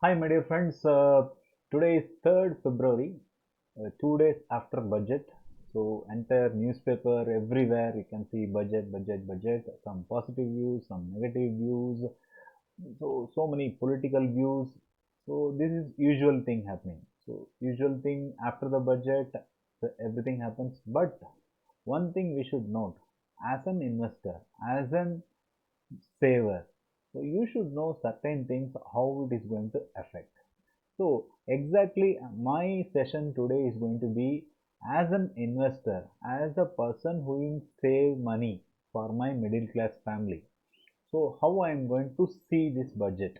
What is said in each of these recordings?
Hi, my dear friends. Today is 3rd February, 2 days after budget. So, entire newspaper everywhere you can see budget, budget, budget. Some positive views, some negative views. So many political views. So, this is usual thing happening. So, usual thing after the budget, everything happens. But one thing we should note as an investor, as an saver, so you should know certain things how it is going to affect. So exactly my session today is going to be as an investor, as a person who will save money for my middle class family. So how I am going to see this budget.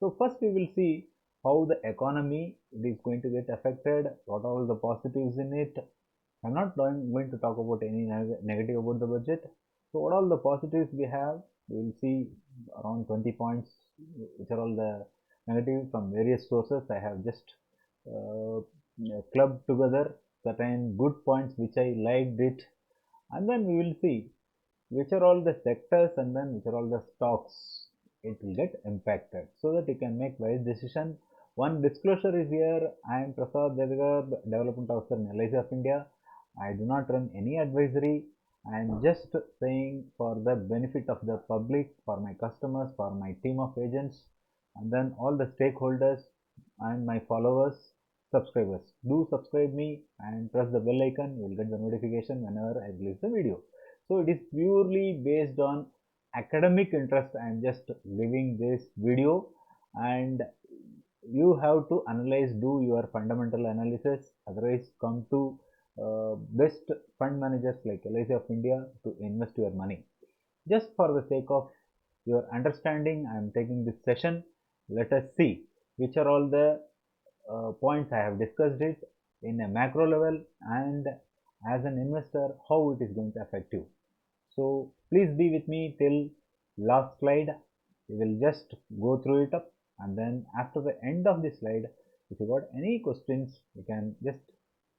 So first we will see how the economy is going to get affected, what are all the positives in it. I'm not going to talk about any negative about the budget. So what all the positives we have, we will see around 20 points, which are all the negative from various sources. I have just uh, clubbed together certain good points which I liked it, and then we will see which are all the sectors and then which are all the stocks it will get impacted, so that you can make wise decision. One disclosure is here: I am Prasad Devigar, Development Officer in LIC of India. I do not run any advisory. I am just saying for the benefit of the public, for my customers, for my team of agents, and then all the stakeholders and my followers, subscribers. Do subscribe me and press the bell icon. You will get the notification whenever I release the video. So it is purely based on academic interest. I am just giving this video, and you have to analyze, do your fundamental analysis. Otherwise, come to best fund managers like LIC of India to invest your money. Just for the sake of your understanding, I am taking this session. Let us see which are all the points I have discussed it in a macro level, and as an investor how it is going to affect you. So please be with me till last slide. We will just go through it up, and then after the end of this slide, if you got any questions, you can just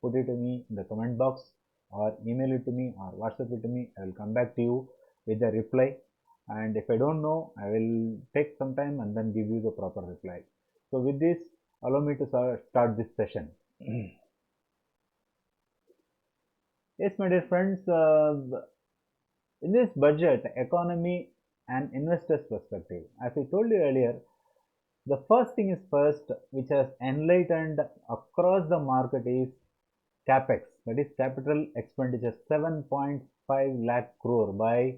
put it to me in the comment box, or email it to me, or WhatsApp it to me. I will come back to you with the reply. And if I don't know, I will take some time and then give you the proper reply. So with this, allow me to start this session. Yes, my dear friends, in this budget, economy and investors perspective, as I told you earlier, the first thing is first, which has enlightened across the market, is capex, that is capital expenditure, 7.5 lakh crore, by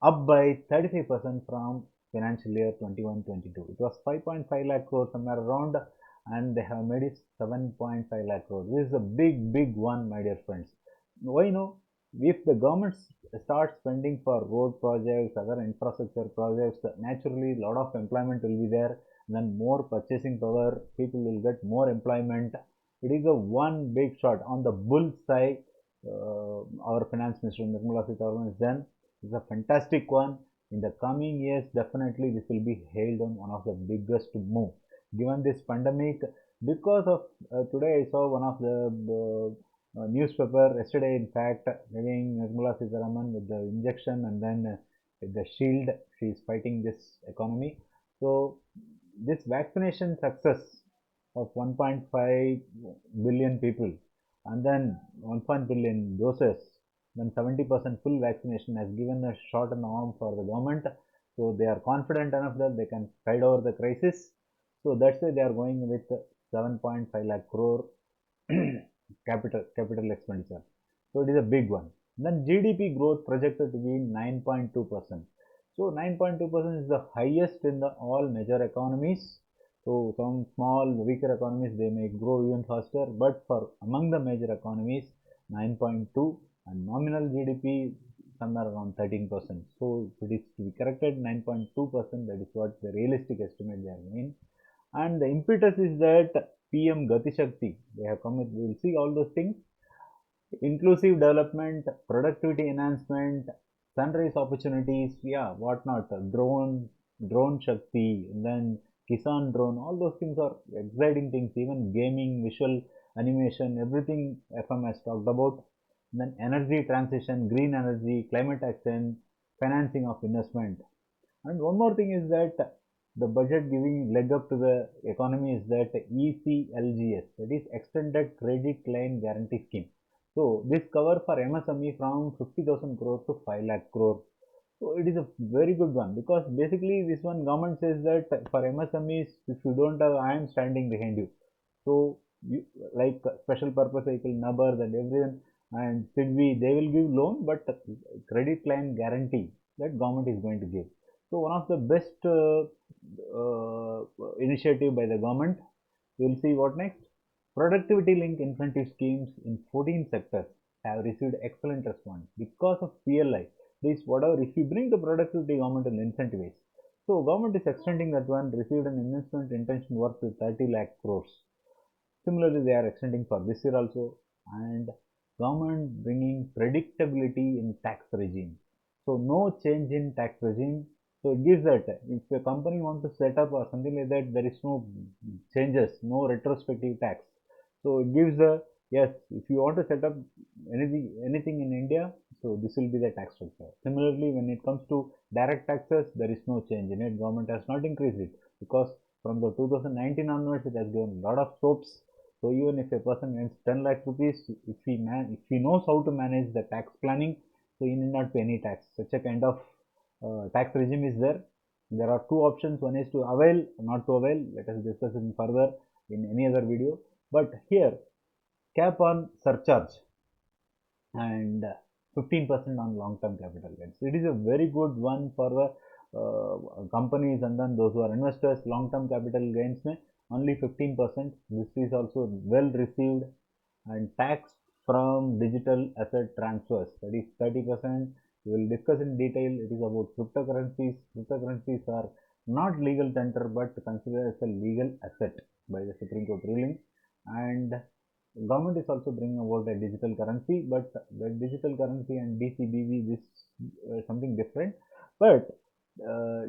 up by 35% from financial year 21-22. It was 5.5 lakh crore somewhere around, and they have made it 7.5 lakh crore. This is a big one, my dear friends. Why no? If the government starts spending for road projects, other infrastructure projects, naturally a lot of employment will be there. Then more purchasing power, people will get more employment. It is a one big shot on the bull side. Our finance minister Nirmala Sitharaman has done. It's a fantastic one. In the coming years, definitely this will be hailed on one of the biggest move. Given this pandemic, because of today I saw one of the newspaper yesterday, in fact, giving Nirmala Sitharaman with the injection, and then with the shield, she is fighting this economy. So this vaccination success of 1.5 billion people, and then 1 billion doses, then 70% full vaccination has given a shot in the arm for the government. So they are confident enough that they can tide over the crisis. So that's why they are going with 7.5 lakh crore capital expenditure. So it is a big one. Then GDP growth projected to be 9.2%. So 9.2% is the highest in the all major economies. So some small weaker economies, they may grow even faster, but for among the major economies, 9.2, and nominal GDP somewhere around 13%. So it is to be corrected 9.2%. That is what the realistic estimate they are mean. And the impetus is that PM Gati Shakti, they have come with, we will see all those things: inclusive development, productivity enhancement, sunrise opportunities, yeah, whatnot, drone Shakti, and then Kisan drone, all those things are exciting things, even gaming, visual animation, everything FM has talked about. And then energy transition, green energy, climate action, financing of investment. And one more thing is that the budget giving leg up to the economy is that ECLGS, that is Extended Credit Line Guarantee Scheme. So this cover for MSME from 50,000 crore to 5 lakh crore. So it is a very good one, because basically this one government says that for MSMEs, if you don't have, I am standing behind you. So you, like special purpose vehicle, numbers and everyone, and SIDBI, they will give loan, but credit line guarantee that government is going to give. So one of the best initiative by the government. You will see what next. Productivity linked incentive schemes in 14 sectors have received excellent response because of PLI. This whatever, if you bring the productivity, government will incentivize. So government is extending that one, received an investment intention worth 30 lakh crores. Similarly, they are extending for this year also, and government bringing predictability in tax regime. So no change in tax regime. So it gives that if a company wants to set up or something like that, there is no changes, no retrospective tax. So it gives the yes, if you want to set up anything in India, so this will be the tax structure. Similarly, when it comes to direct taxes, there is no change in it. Government has not increased it, because from the 2019 onwards, it has given a lot of scopes. So even if a person earns 10 lakh rupees, if he knows how to manage the tax planning, so he need not pay any tax. Such a kind of tax regime is there. There are two options. One is to avail, not to avail. Let us discuss it further in any other video. But here, cap on surcharge and 15% on long-term capital gains. It is a very good one for the companies, and then those who are investors. Long-term capital gains may only 15%. This is also well received. And tax from digital asset transfers, that is 30%. We will discuss in detail. It is about cryptocurrencies. Cryptocurrencies are not legal tender but considered as a legal asset by the Supreme Court ruling. And government is also bringing about a digital currency, but the digital currency and DCBV, this something different. But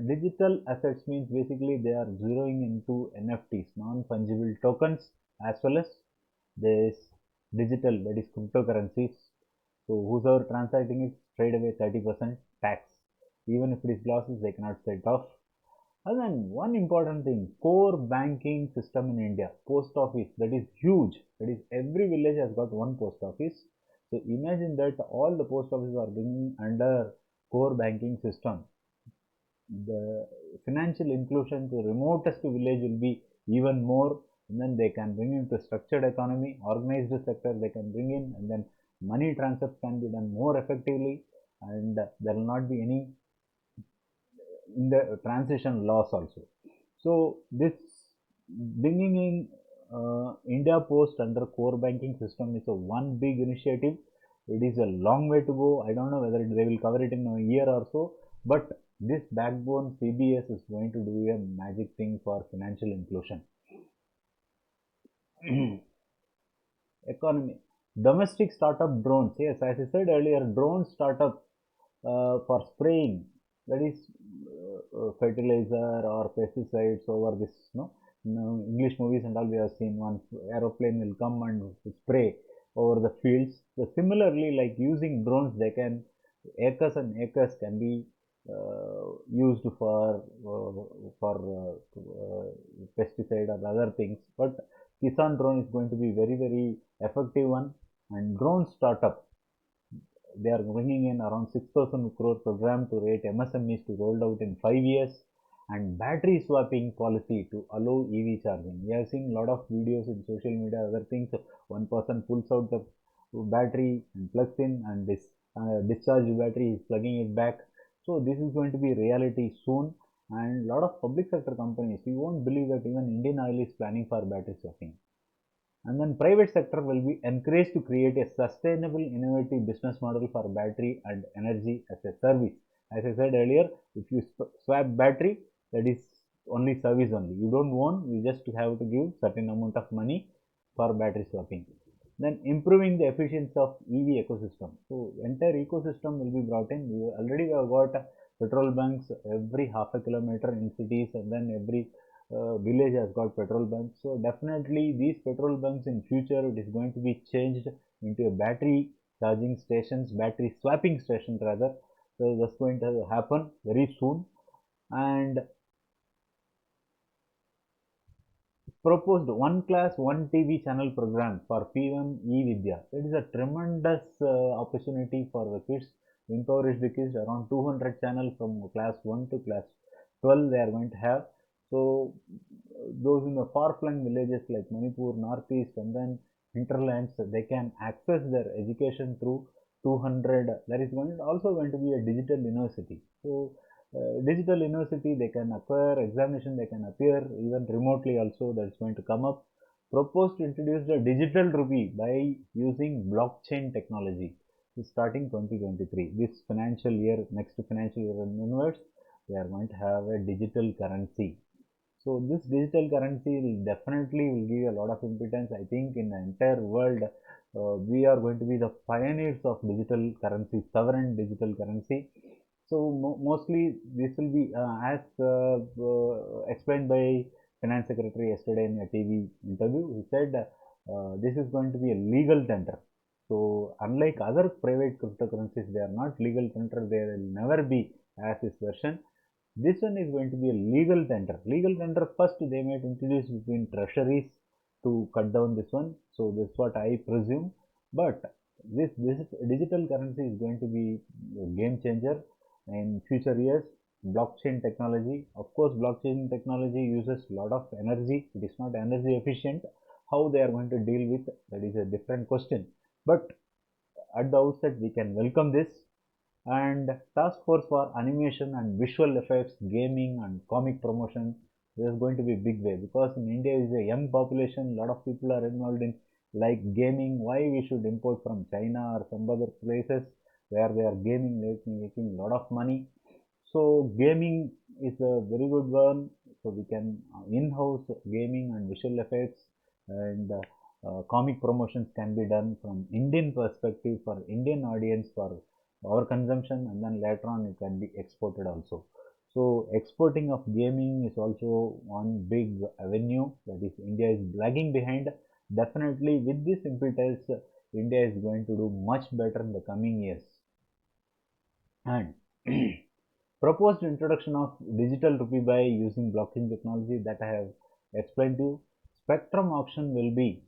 digital assets means basically they are zeroing into NFTs, non-fungible tokens, as well as this digital, that is cryptocurrencies. So whosoever transacting it, straight away 30% tax. Even if it is losses, they cannot set off. And then one important thing, core banking system in India, post office, that is huge. That is every village has got one post office. So imagine that all the post offices are being under core banking system. The financial inclusion to remotest village will be even more, and then they can bring into structured economy, organized sector they can bring in, and then money transfers can be done more effectively, and there will not be any in the transition loss also. So this bringing in India Post under core banking system is a one big initiative. It is a long way to go. I don't know whether they will cover it in a year or so, but this backbone CBS is going to do a magic thing for financial inclusion. Economy, domestic startup drones. Yes, as I said earlier, drone startup for spraying, that is fertilizer or pesticides over this. No, English movies and all we have seen. One aeroplane will come and spray over the fields. So similarly, like using drones, they can acres and acres can be used for pesticide or other things. But Kisan drone is going to be very effective one. And drone startup, they are bringing in around 6,000 crore program to rate MSMEs to rolled out in 5 years, and battery swapping policy to allow EV charging. We have seen a lot of videos in social media, other things. One person pulls out the battery and plugs in, and this discharged battery is plugging it back. So this is going to be reality soon, and a lot of public sector companies, you won't believe that even Indian Oil is planning for battery swapping. And then private sector will be encouraged to create a sustainable, innovative business model for battery and energy as a service. As I said earlier, if you swap battery, that is only service only. You don't own, you just have to give certain amount of money for battery swapping. Then improving the efficiency of EV ecosystem. So entire ecosystem will be brought in. We already have got petrol bunks every half a kilometer in cities, and then every village has got petrol bunks. So definitely these petrol bunks in future, it is going to be changed into a battery charging stations, battery swapping station rather. So that's going to happen very soon. And proposed one class, one TV channel program for PM E-Vidya. It is a tremendous opportunity for the kids, impoverish the kids. Around 200 channels from class 1 to class 12 they are going to have. So those in the far-flung villages like Manipur, Northeast, and then hinterlands, they can access their education through 200. There is also going to be a digital university. So digital university, they can acquire examination, they can appear even remotely also. That's going to come up. Proposed to introduce the digital rupee by using blockchain technology starting 2023. This financial year, next financial year onwards, they are going to have a digital currency. So this digital currency will definitely will give a lot of impotence. I think in the entire world, we are going to be the pioneers of digital currency, sovereign digital currency. So mostly this will be as explained by Finance Secretary yesterday in a TV interview. He said this is going to be a legal tender. So unlike other private cryptocurrencies, they are not legal tender. They will never be as this version. This one is going to be a legal tender. Legal tender first they might introduce between treasuries to cut down this one. So this is what I presume. But this digital currency is going to be a game changer in future years. Blockchain technology, of course, blockchain technology uses a lot of energy. It is not energy efficient. How they are going to deal with that is a different question. But at the outset, we can welcome this. And task force for animation and visual effects, gaming and comic promotion. There is going to be a big way because in India is a young population. A lot of people are involved in like gaming. Why we should import from China or some other places where they are gaming, making a lot of money. So gaming is a very good one. So we can in-house gaming and visual effects and comic promotions can be done from Indian perspective for Indian audience for our consumption, and then later on it can be exported also. So exporting of gaming is also one big avenue that is India is lagging behind. Definitely with this impetus, India is going to do much better in the coming years. And proposed introduction of digital rupee by using blockchain technology that I have explained to you. Spectrum auction will be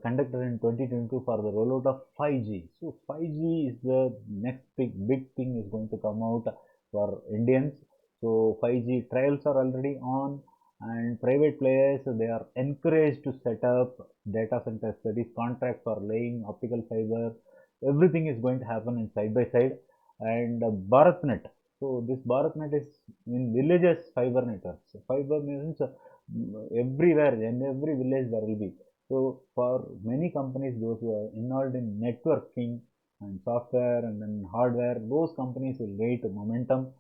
conducted in 2022 for the rollout of 5G. So 5G is the next big thing is going to come out for Indians. So 5G trials are already on, and private players they are encouraged to set up data centers, that is contract for laying optical fiber. Everything is going to happen in side by side. And BharatNet. So this BharatNet is in villages fiber networks. Fiber means everywhere, in every village there will be. So for many companies, those who are involved in networking and software and then hardware, those companies will gain momentum.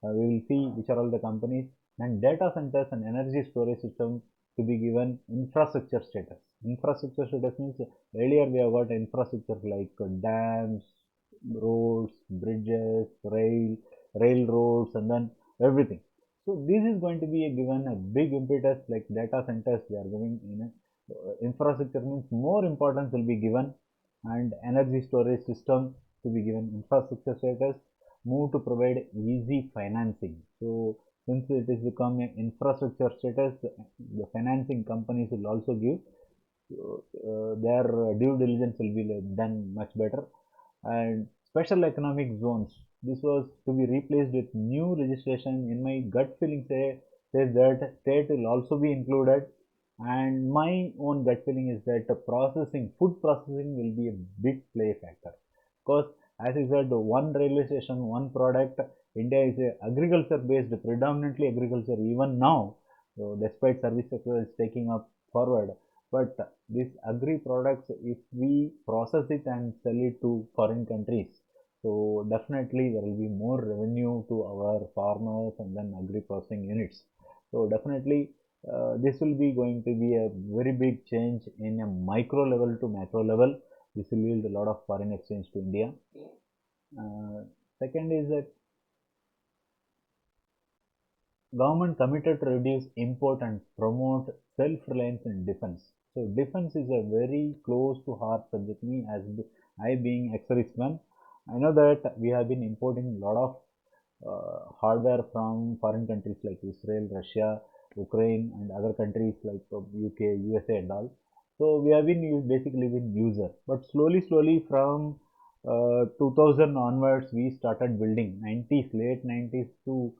We will see which are all the companies. And data centers and energy storage system to be given infrastructure status. Infrastructure status means earlier we have got infrastructure like dams, roads, bridges, railroads, and then everything. So this is going to be given a big impetus like data centers they are giving in a infrastructure means more importance will be given, and energy storage system to be given infrastructure status. Move to provide easy financing. So since it is become an infrastructure status, the financing companies will also give their due diligence will be done much better. And special economic zones, this was to be replaced with new legislation. In my gut feeling says that state will also be included, and my own gut feeling is that food processing will be a big play factor, because as I said, one railway station, one product. India is a agriculture based, predominantly agriculture even now. So despite service sector is taking up forward, but these agri products, if we process it and sell it to foreign countries, so definitely there will be more revenue to our farmers and then agri processing units. So definitely this will be going to be a very big change in a micro level to macro level. This will yield a lot of foreign exchange to India. Second is that government committed to reduce import and promote self-reliance in defense. So defense is a very close to heart subject me as I being ex-serviceman. I know that we have been importing a lot of hardware from foreign countries like Israel, Russia, Ukraine and other countries like UK, USA and all. So we have been basically been user, but slowly from 2000 onwards we started building 90s, late 90s to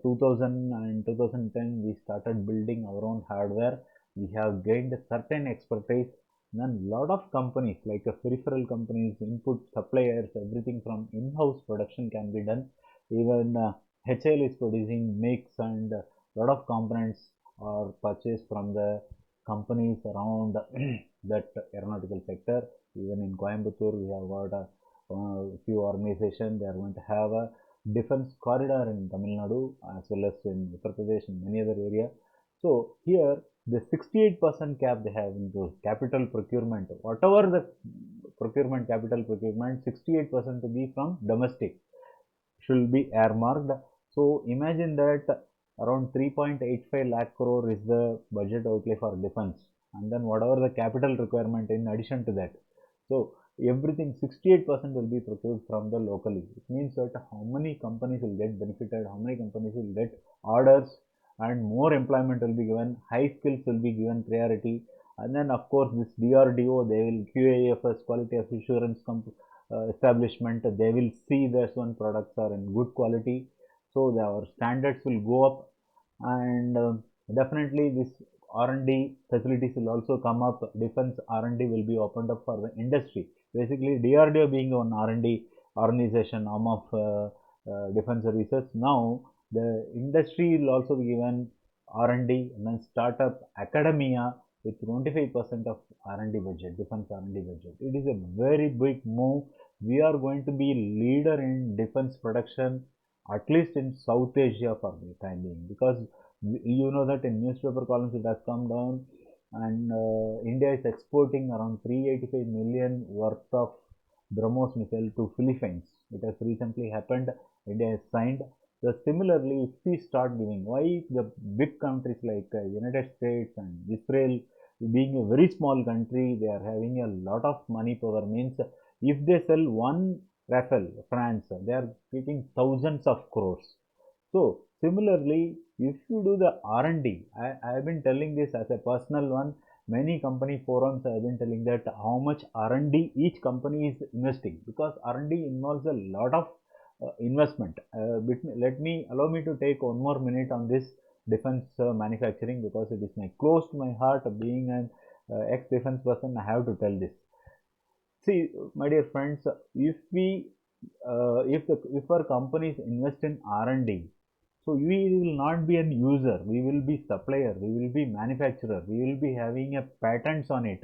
2000 and 2010 we started building our own hardware. We have gained a certain expertise. Then lot of companies like peripheral companies, input suppliers, everything from in-house production can be done. Even HL is producing mix and lot of components are purchased from the companies around that aeronautical sector. Even in Coimbatore, we have got a few organizations. They are going to have a defense corridor in Tamil Nadu as well as in Uttar Pradesh and many other areas. So here the 68% cap they have into capital procurement. Whatever the procurement, capital procurement, 68% to be from domestic should be earmarked. So imagine that around 3.85 lakh crore is the budget outlay for defense, and then whatever the capital requirement in addition to that. So everything 68% will be procured from the locally. It means that how many companies will get benefited, how many companies will get orders, and more employment will be given, high skills will be given priority, and then of course this DRDO, they will QAFS, quality of assurance establishment, they will see that one products are in good quality, so our standards will go up, and definitely this R&D facilities will also come up. Defense R&D will be opened up for the industry. Basically DRDO being one R&D organization arm of defense services. Now the industry will also be given R&D, and then startup academia with 25% of R&D budget, defense R&D budget. It is a very big move. We are going to be leader in defense production, at least in South Asia for the time being, because you know that in newspaper columns it has come down, and India is exporting around 385 million worth of BrahMos missile to Philippines. It has recently happened. India has signed. So similarly, if we start giving, why the big countries like United States and Israel, being a very small country, they are having a lot of money power. Means if they sell one Rafale, France, they are getting thousands of crores. So similarly, if you do the R&D, I have been telling this as a personal one. Many company forums I have been telling that how much R&D each company is investing, because R&D involves a lot of investment. Allow me to take one more minute on this defense manufacturing, because it is my close to my heart. Being an ex-defense person, I have to tell this. See, my dear friends, if our companies invest in R&D, so we will not be an user, we will be supplier, we will be manufacturer, we will be having a patents on it.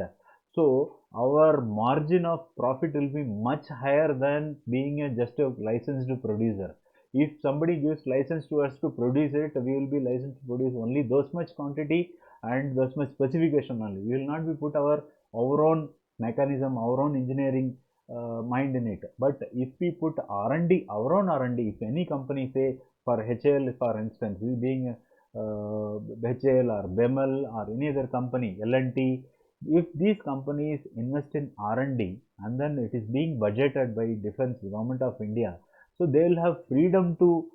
So our margin of profit will be much higher than being just a licensed producer. If somebody gives license to us to produce it, we will be licensed to produce only those much quantity and those much specification only. We will not be put our own mechanism, our own engineering mind in it. But if we put R&D, our own R&D, if any company say for HL, for instance, we being HL or BEML or any other company, L&T, if these companies invest in R&D and then it is being budgeted by Defense Government of India, so they will have freedom to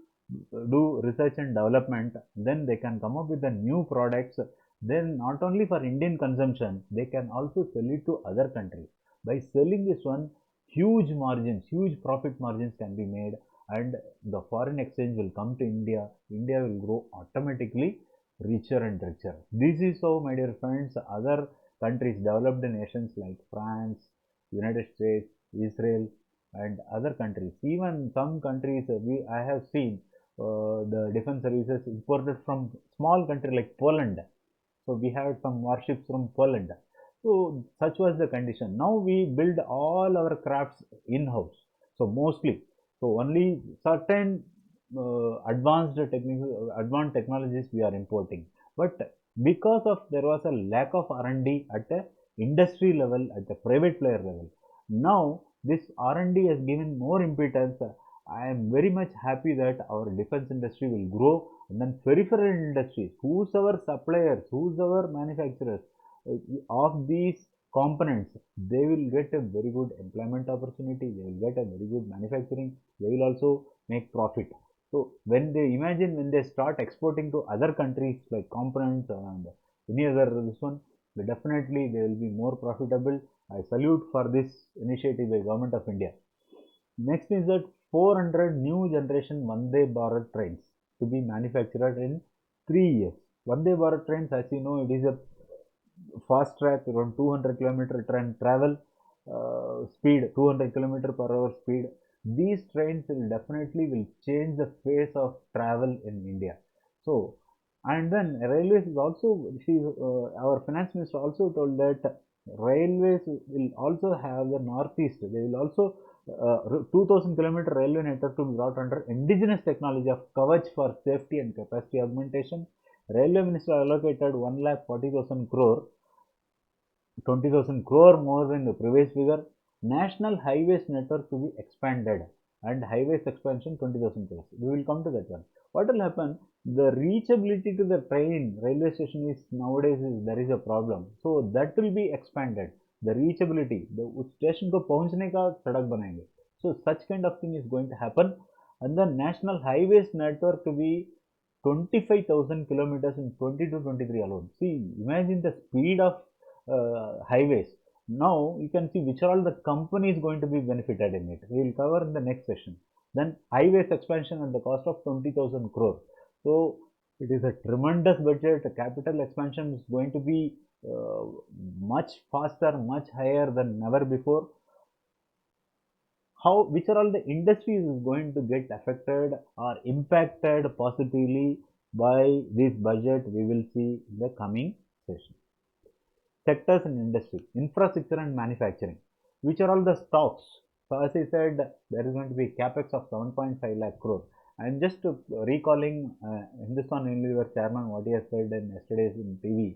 do research and development, then they can come up with the new products. Then not only for Indian consumption, they can also sell it to other countries. By selling this one, huge margins, huge profit margins can be made, and the foreign exchange will come to India. India will grow automatically richer and richer. This is how, my dear friends, other countries, developed nations like France, United States, Israel, and other countries, even some countries I have seen the defense services imported from small country like Poland. So we had some warships from Poland. So such was the condition. Now we build all our crafts in-house. So mostly, so only certain advanced technologies we are importing. But because of there was a lack of R&D at a industry level, at a private player level, now this R&D has given more impetus. I am very much happy that our defense industry will grow, and then peripheral industries, who's our suppliers, who's our manufacturers of these components, they will get a very good employment opportunity, they will get a very good manufacturing, they will also make profit. So when they imagine when they start exporting to other countries like components and any other this one, definitely they will be more profitable. I salute for this initiative by Government of India. Next is that 400 new generation Vande Bharat trains to be manufactured in 3 years. Vande Bharat trains, as you know, it is a fast track around 200-kilometer train travel speed, 200 per hour speed. These trains will definitely will change the face of travel in India. So, and then railways is also, our finance minister also told that railways will also have the northeast, they will also 2000-kilometer railway network to be brought under indigenous technology of Kavach for safety and capacity augmentation. Railway minister allocated 1,40,000 crore, 20,000 crore more than the previous figure. National highways network to be expanded and highways expansion 20,000 crores. We will come to that one. What will happen? The reachability to the train railway station is nowadays there is a problem. So that will be expanded. The reachability, the station को पहुंचने का सड़क बनाएंगे. So such kind of thing is going to happen. And the national highways network to be 25,000 kilometers in 22-23 alone. See, imagine the speed of highways. Now you can see which are all the companies going to be benefited in it. We will cover in the next session. Then highways expansion at the cost of 20,000 crore. So it is a tremendous budget. Capital expansion is going to be much faster, much higher than ever before. How, which are all the industries is going to get affected or impacted positively by this budget, we will see in the coming session. Sectors in industry, infrastructure and manufacturing, which are all the stocks. So as I said, there is going to be capex of 7.5 lakh crore. I am just recalling Hindustan Unilever chairman what he has said in yesterday's in TV.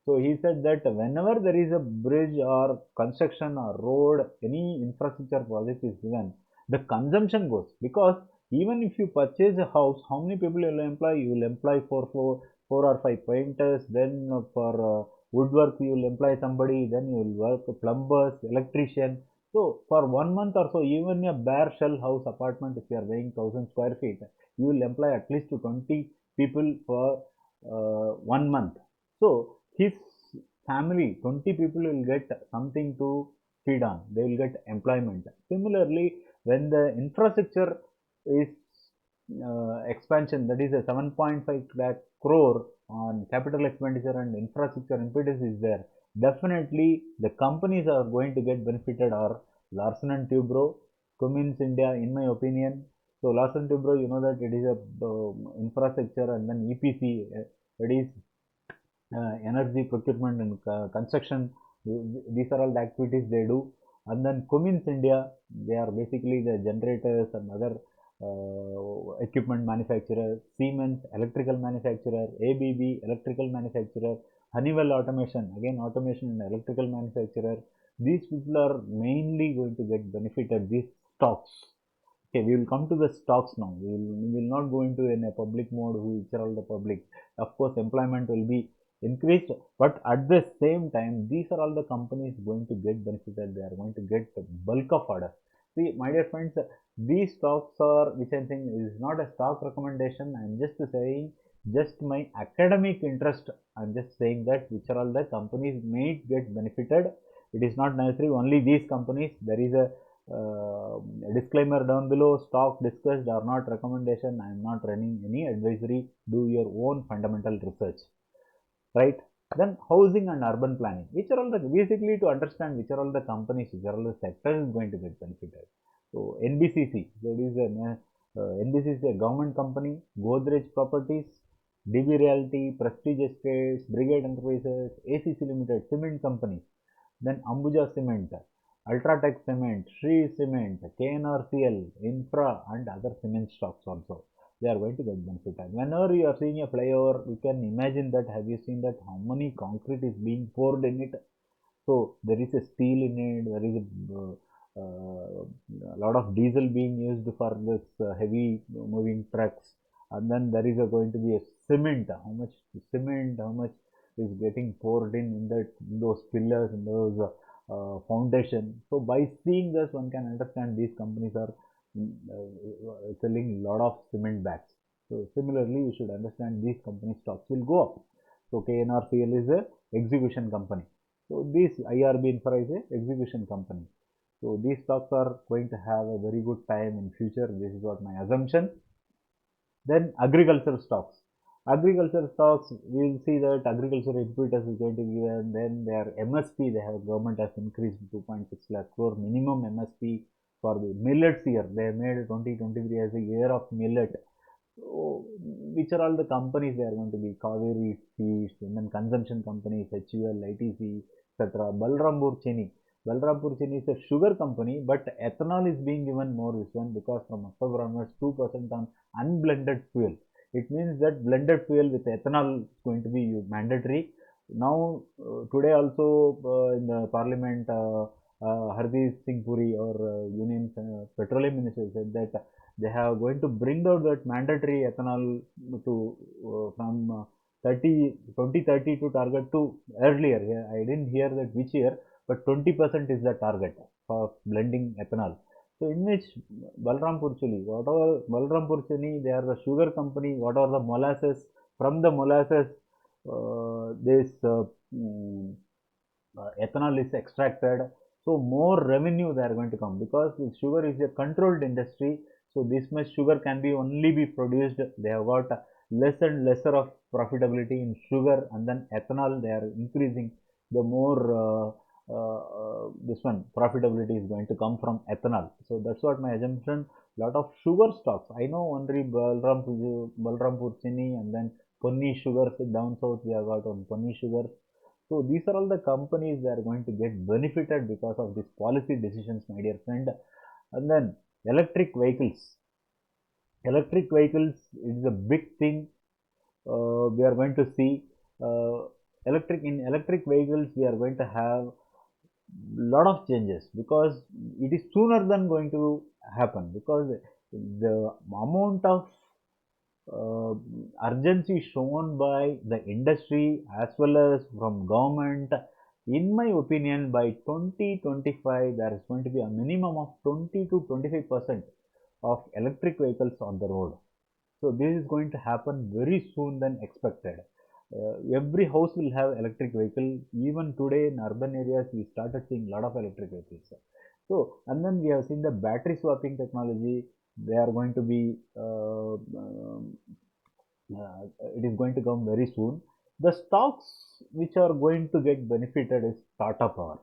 So he said that whenever there is a bridge or construction or road, any infrastructure project is given, the consumption goes, because even if you purchase a house, how many people you will employ? You will employ four or five painters, then for woodwork you will employ somebody, then you will work plumbers, electrician. So for 1 month or so, even a bare shell house apartment, if you are weighing 1,000 square feet, you will employ at least 20 people for 1 month. So his family, 20 people will get something to feed on. They will get employment. Similarly, when the infrastructure is expansion, that is a 7.5 lakh crore on capital expenditure and infrastructure impetus is there, definitely the companies are going to get benefited are Larsen and Toubro, Cummins India, in my opinion. So Larsen and Toubro, you know that it is a infrastructure, and then EPC, that is energy procurement and construction. These are all the activities they do. And then Cummins India, they are basically the generators and other equipment manufacturer. Siemens, electrical manufacturer. ABB, electrical manufacturer. Honeywell Automation, again automation and electrical manufacturer. These people are mainly going to get benefited, these stocks. Okay, we will come to the stocks now. We will not go into in a public mode which are all the public. Of course, employment will be increased, but at the same time, these are all the companies going to get benefited. They are going to get the bulk of orders. See, my dear friends, these stocks are, which I think is not a stock recommendation. I am just saying, just my academic interest. I am just saying that which are all the companies may get benefited. It is not necessary only these companies. There is a disclaimer down below. Stock discussed are not recommendation. I am not running any advisory. Do your own fundamental research, right? Then housing and urban planning, which are all the, basically to understand which are all the companies, which are all the sectors is going to get benefited. So NBCC, there is a NBCC, a government company. Godrej Properties, DB Realty, Prestige Estates, Brigade Enterprises, ACC Limited, cement companies. Then Ambuja Cement, Ultratech Cement, Shree Cement, KNRCL, Infra, and other cement stocks also. They are going to get benefited. Whenever you are seeing a flyover, you can imagine that. Have you seen that how many concrete is being poured in it? So there is a steel in it. There is a lot of diesel being used for this heavy moving trucks, and then there is going to be a cement. How much cement? How much is getting poured in that, in those pillars, in those foundation. So by seeing this, one can understand these companies are selling lot of cement bags. So similarly, you should understand these company stocks will go up. So KNRCL is a execution company. So this IRB Infra is a execution company. So these stocks are going to have a very good time in future. This is what my assumption. Then agriculture stocks. Agriculture stocks, we will see that agriculture input is going to give, and then their MSP, they have government has increased 2.6 lakh crore minimum MSP for the millets year. They made 2023 as a year of millet. So, which are all the companies they are going to be? Kaveri Seeds, and then consumption companies, HUL, ITC, etc. Balrampur Chini. Balrampur Chini is a sugar company, but ethanol is being given more this one because from October onwards 2% on unblended fuel. It means that blended fuel with ethanol is going to be mandatory. Now, today also in the parliament, Hardeep Singh Puri or Union Petroleum Minister said that they have going to bring out that mandatory ethanol to from 2030 to target to earlier. Yeah, I didn't hear that which year, but 20% is the target for blending ethanol. So in which Balrampur Chini, whatever Balrampur Chini, they are the sugar company, whatever the molasses, from the molasses, this ethanol is extracted. So more revenue they are going to come because sugar is a controlled industry. So this much sugar can be only be produced. They have got less and lesser of profitability in sugar, and then ethanol they are increasing. The more this one profitability is going to come from ethanol. So that's what my assumption. Lot of sugar stocks. I know only Balrampur Chini, and then Ponni Sugars down south we have got on Ponni Sugars. So these are all the companies that are going to get benefited because of these policy decisions, my dear friend. And then electric vehicles. Electric vehicles is a big thing. We are going to see electric vehicles. We are going to have lot of changes because it is sooner than going to happen because the amount of uh, urgency shown by the industry as well as from government. In my opinion, by 2025 there is going to be a minimum of 20 to 25% of electric vehicles on the road. So this is going to happen very soon than expected. Every house will have electric vehicle. Even today in urban areas, we started seeing a lot of electric vehicles. So, and then we have seen the battery swapping technology. They are going to be, it is going to come very soon. The stocks which are going to get benefited is Tata Power.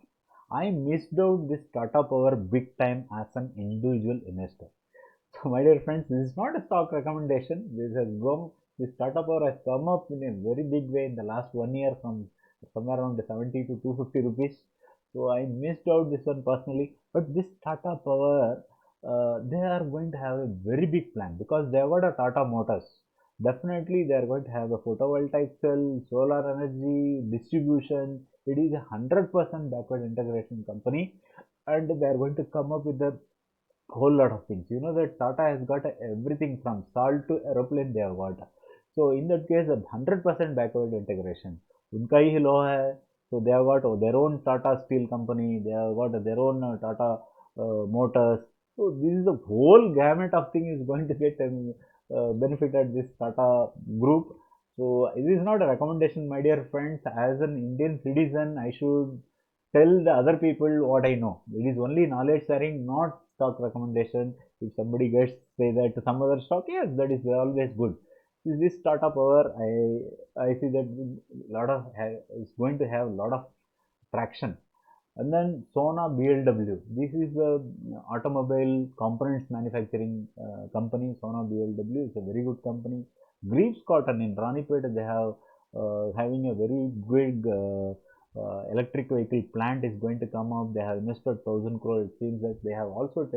I missed out this Tata Power big time as an individual investor. So, my dear friends, this is not a stock recommendation. This Tata Power has come up in a very big way in the last 1 year from somewhere around 70 to 250 rupees. So, I missed out this one personally. But this Tata Power, they are going to have a very big plan because they have got a Tata Motors. Definitely, they are going to have a photovoltaic cell, solar energy, distribution. It is a 100% backward integration company, and they are going to come up with a whole lot of things. You know that Tata has got everything from salt to aeroplane they have got. So in that case, 100% backward integration. उनका ही law है. So they have got their own Tata Steel company. They have got their own Tata Motors. So this is the whole gamut of thing is going to get benefited this Tata group. So it is not a recommendation, my dear friends. As an Indian citizen, I should tell the other people what I know. It is only knowledge sharing, not stock recommendation. If somebody gets say that some other stock, yes, that is always good. This Tata Power, I see that lot of is going to have a lot of traction. And then Sona BLW. This is the automobile components manufacturing company. Sona BLW is a very good company. Greaves Cotton in Ranipet, they have having a very big electric vehicle plant is going to come up. They have invested 1,000 crore. It seems that they have also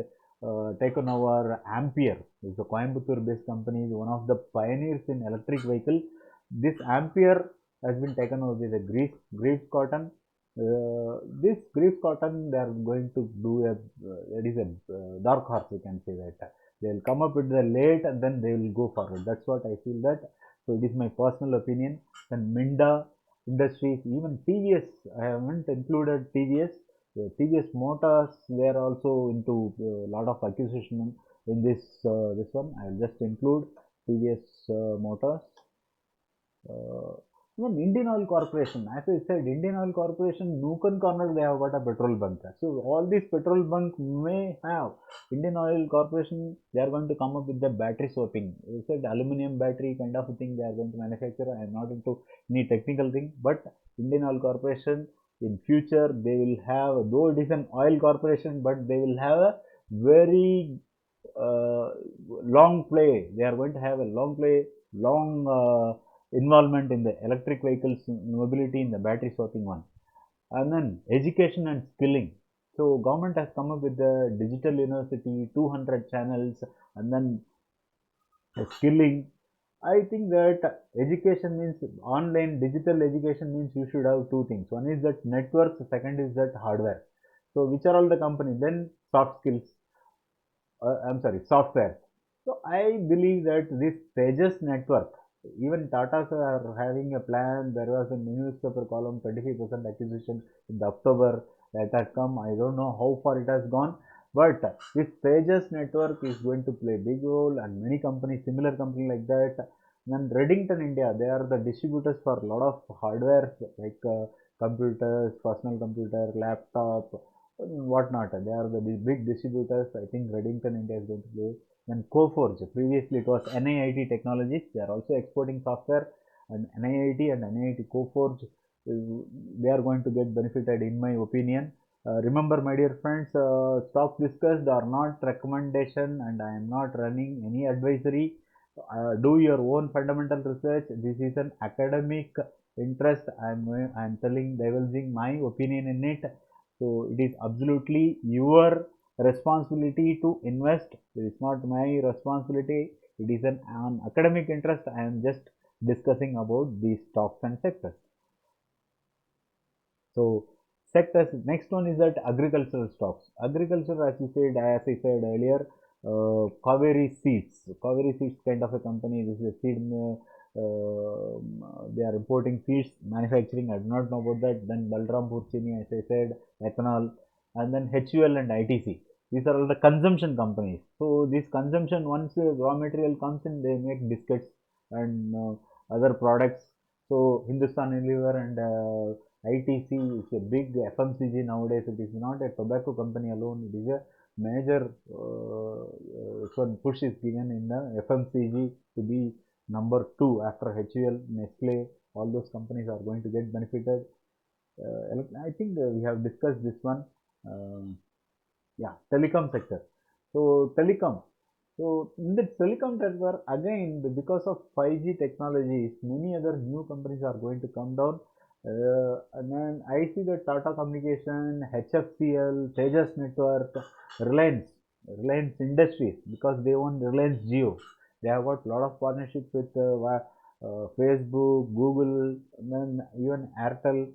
taken over Ampere. It's a Coimbatore-based company. Is one of the pioneers in electric vehicle. This Ampere has been taken over with a Greaves Cotton. This Greaves Cotton, they are going to do a, it is a dark horse, we can say that. They will come up with the late and then they will go forward. That's what I feel that. So it is my personal opinion. Then Minda Industries, even TVS, I haven't included TVS. TVS Motors, they are also into a lot of acquisition. in this one. I'll just include TVS Motors. Uh, Even Indian Oil Corporation, as I said, Indian Oil Corporation, nook and corner they have got a petrol bunk. So all these petrol bunk may have Indian Oil Corporation. They are going to come up with the battery swapping. They said aluminum battery kind of a thing they are going to manufacture. I am not into any technical thing, but Indian Oil Corporation in future they will have, though it is an oil corporation, but they will have a very uh, long play. They are going to have a long play, long involvement in the electric vehicles mobility in the battery swapping one. And then education and skilling. So government has come up with the digital university, 200 channels, and then skilling. I think that education means online digital education means you should have two things. One is that networks, second is that hardware. So which are all the company? Then soft skills. I'm sorry, software. So I believe that this Tejas network, even Tatas are having a plan. There was a newspaper column 25% acquisition in the October that had come. I don't know how far it has gone, but this Tejas network is going to play a big role, and many companies, similar company like that. Then Reddington India, they are the distributors for a lot of hardware like computers, personal computer, laptop, whatnot. They are the big distributors. I think Reddington India is going to play. Then Coforge, previously it was NIIT Technologies. They are also exporting software, and NIIT and NIIT Coforge, they are going to get benefited in my opinion. Remember, my dear friends, stocks discussed are not recommendation, and I am not running any advisory. Do your own fundamental research. This is an academic interest. I am telling, divulging my opinion in it. So it is absolutely your responsibility to invest. It is not my responsibility. It is an academic interest. I am just discussing about these stocks and sectors. So sectors. Next one is that agricultural stocks. Agriculture, as I said earlier, Kaveri Seeds. Kaveri Seeds kind of a company. This is a seed. They are importing seeds, manufacturing. I do not know about that. Then Balrampur Chini, as I said, ethanol, and then HUL and ITC. These are all the consumption companies. So this consumption, once raw material comes in, they make biscuits and other products. So Hindustan Unilever and ITC is a big FMCG nowadays. It is not a tobacco company alone. It is a major one push is given in the FMCG to be number 2 after HUL, Nestle. All those companies are going to get benefited. I think we have discussed this one. Yeah, telecom sector. So telecom. So in the telecom sector, again, because of 5G technologies, many other new companies are going to come down. And then I see that Tata Communication, HFCL, Tejas Network, Reliance, Reliance Industries, because they own Reliance Jio. They have got a lot of partnerships with Facebook, Google, and then even Airtel.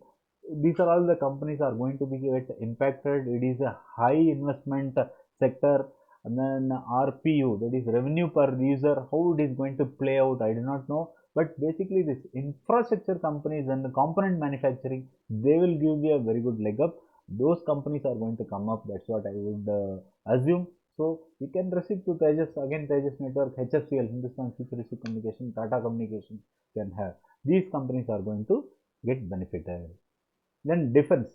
These are all the companies are going to be get impacted. It is a high investment sector. And then RPU, that is revenue per user, how it is going to play out, I do not know. But basically this infrastructure companies and the component manufacturing, they will give you a very good leg up. Those companies are going to come up. That's what I would assume. So we can receive to Tejas, again Tejas Network, HFCL, Hindustan Futuristic Communication, Tata Communication can have. These companies are going to get benefited. Then defense.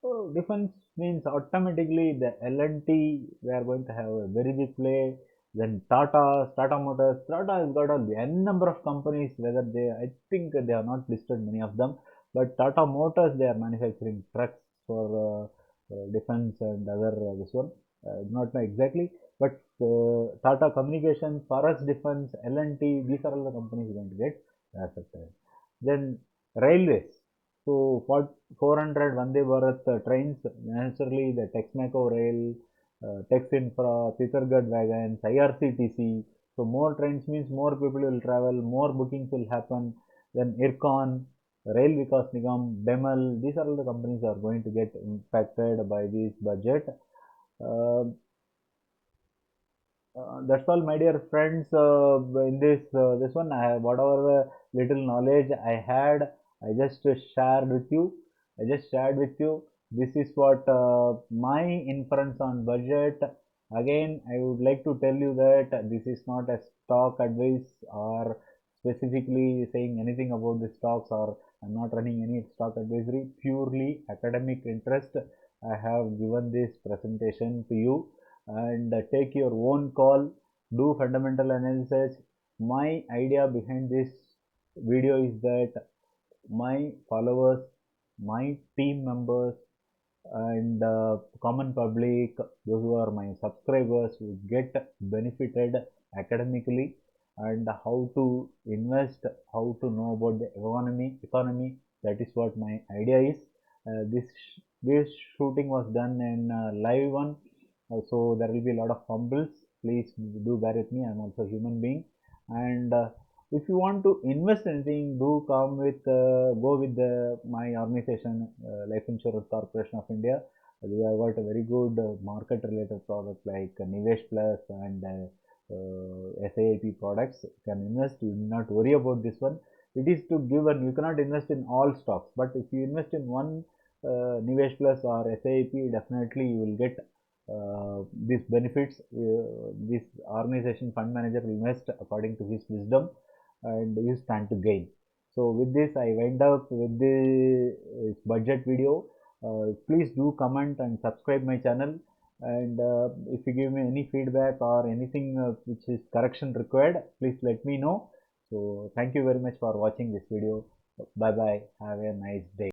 So defense means automatically the L&T, we are going to have a very big play. Then Tata Motors. Tata has got a n number of companies, whether they, I think they are not listed, many of them. But Tata Motors, they are manufacturing trucks for defense and other this one. Not know exactly. But Tata Communications, Forest Defense, L&T, these are all the companies going to get affected. Then railways. So for 400 Vande Bharat trains, naturally the Texmaco rail, Tex Infra, Titargarh wagons, IRCTC. So more trains means more people will travel, more bookings will happen. Then IRCON, Rail Vikas Nigam, Demel, these are all the companies are going to get impacted by this budget. Uh, that's all, my dear friends. In this one, I have whatever little knowledge I had, I just shared with you. I just shared with you. This is what my inference on budget. Again, I would like to tell you that this is not a stock advice or specifically saying anything about the stocks, or I'm not running any stock advisory, purely academic interest. I have given this presentation to you, and take your own call, do fundamental analysis. My idea behind this video is that my followers, my team members, and common public, those who are my subscribers, will get benefited academically, and how to invest, how to know about the economy. That is what my idea is. This shooting was done in live one, so there will be a lot of fumbles. Please do bear with me. I'm also a human being, and if you want to invest anything, do come with go with my organization, Life Insurance Corporation of India. We have got a very good market related product like Nivesh Plus and SIP products. You can invest, you do not worry about this one. It is to give, and you cannot invest in all stocks, but if you invest in one Nivesh Plus or SIP, definitely you will get these benefits. This organization fund manager will invest according to his wisdom, and you stand to gain. So with this, I wind up with the budget video. Please do comment and subscribe my channel, and if you give me any feedback or anything which is correction required, please let me know. So thank you very much for watching this video. Bye bye. Have a nice day.